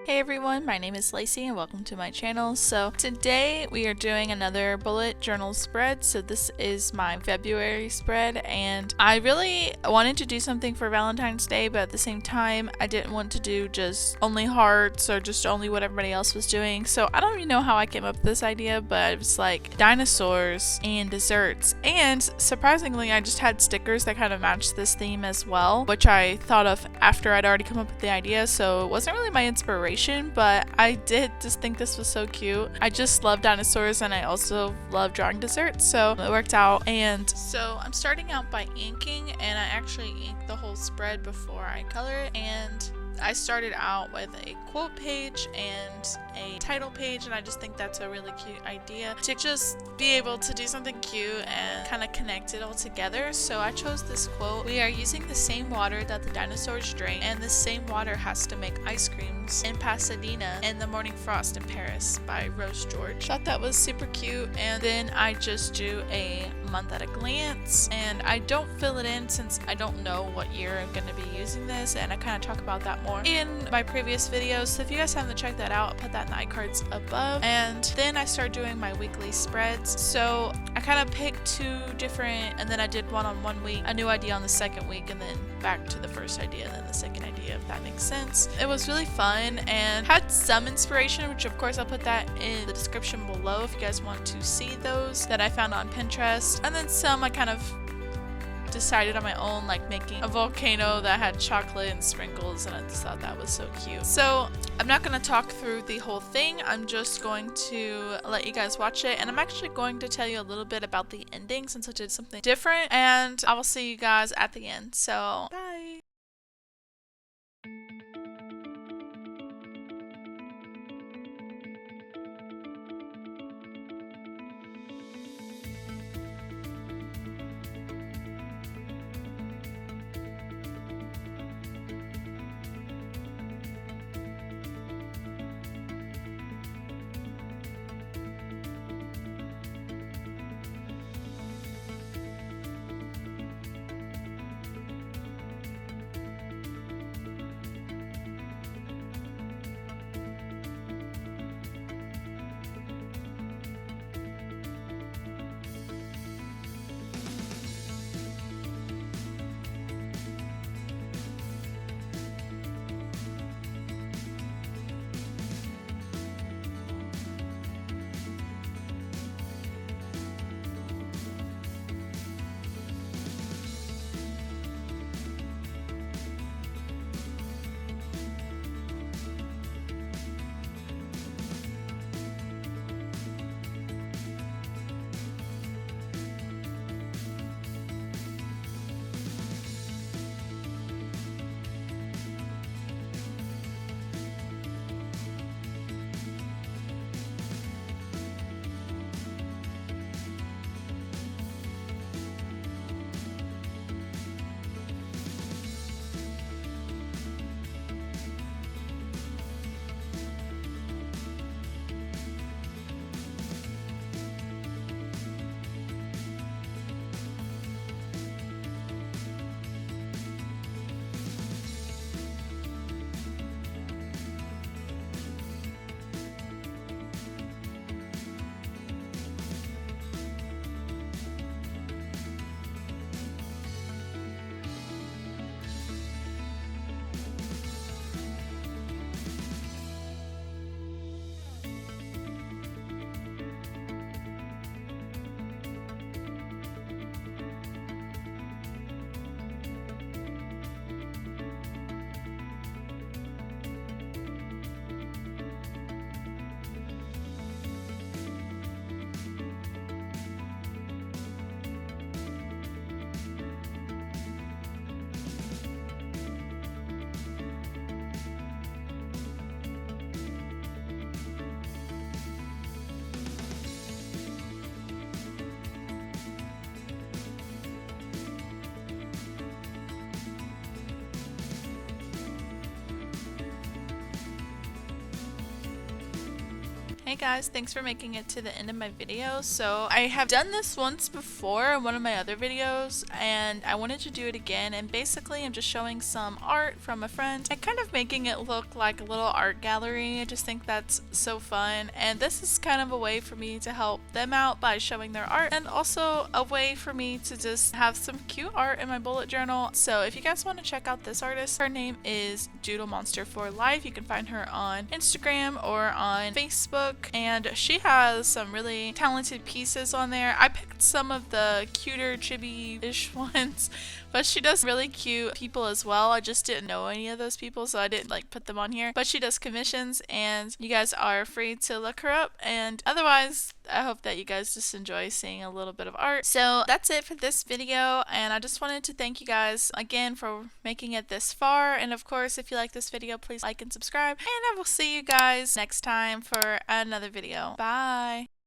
Hey everyone, my name is Lacey and welcome to my channel. So today we are doing another bullet journal spread. So this is my February spread and I really wanted to do something for Valentine's Day, but at the same time I didn't want to do just only hearts or just only what everybody else was doing. So I don't even know how I came up with this idea, but it was like dinosaurs and desserts, and surprisingly I just had stickers that kind of matched this theme as well, which I thought of after I'd already come up with the idea, so it wasn't really my inspiration, but I did just think this was so cute. I just love dinosaurs and I also love drawing desserts, so it worked out. And so I'm starting out by inking, and I actually inked the whole spread before I color it, and I started out with a quote page and a title page, and I just think that's a really cute idea to just be able to do something cute and kind of connect it all together. So I chose this quote: "We are using the same water that the dinosaurs drank, and the same water has to make ice creams in Pasadena and the morning frost in Paris," by Rose George. Thought that was super cute. And then I just do a month at a glance, and I don't fill it in since I don't know what year I'm going to be using this, and I kind of talk about that more in my previous videos, so if you guys haven't checked that out, I'll put that in the iCards above. And then I started doing my weekly spreads, so I kind of picked two different, and then I did one on one week, a new idea on the second week, and then back to the first idea and then the second idea, if that makes sense. It was really fun and had some inspiration, which of course I'll put that in the description below if you guys want to see those, that I found on Pinterest. And then some I kind of decided on my own, like making a volcano that had chocolate and sprinkles, and I just thought that was so cute. So I'm not going to talk through the whole thing, I'm just going to let you guys watch it, and I'm actually going to tell you a little bit about the ending since I did something different, and I will see you guys at the end. So bye. Hey guys, thanks for making it to the end of my video. So I have done this once before in one of my other videos and I wanted to do it again, and basically I'm just showing some art from a friend and kind of making it look like a little art gallery. I just think that's so fun, and this is kind of a way for me to help them out by showing their art, and also a way for me to just have some cute art in my bullet journal. So if you guys want to check out this artist, her name is Doodle Monster for Life. You can find her on Instagram or on Facebook, and she has some really talented pieces on there. I picked some of the cuter chibi-ish ones, but she does really cute people as well. I just didn't know any of those people, so I didn't put them on here. But she does commissions, and you guys are free to look her up. And otherwise, I hope that you guys just enjoy seeing a little bit of art. So that's it for this video, and I just wanted to thank you guys again for making it this far. And of course, if you like this video, please like and subscribe, and I will see you guys next time for another video. Bye!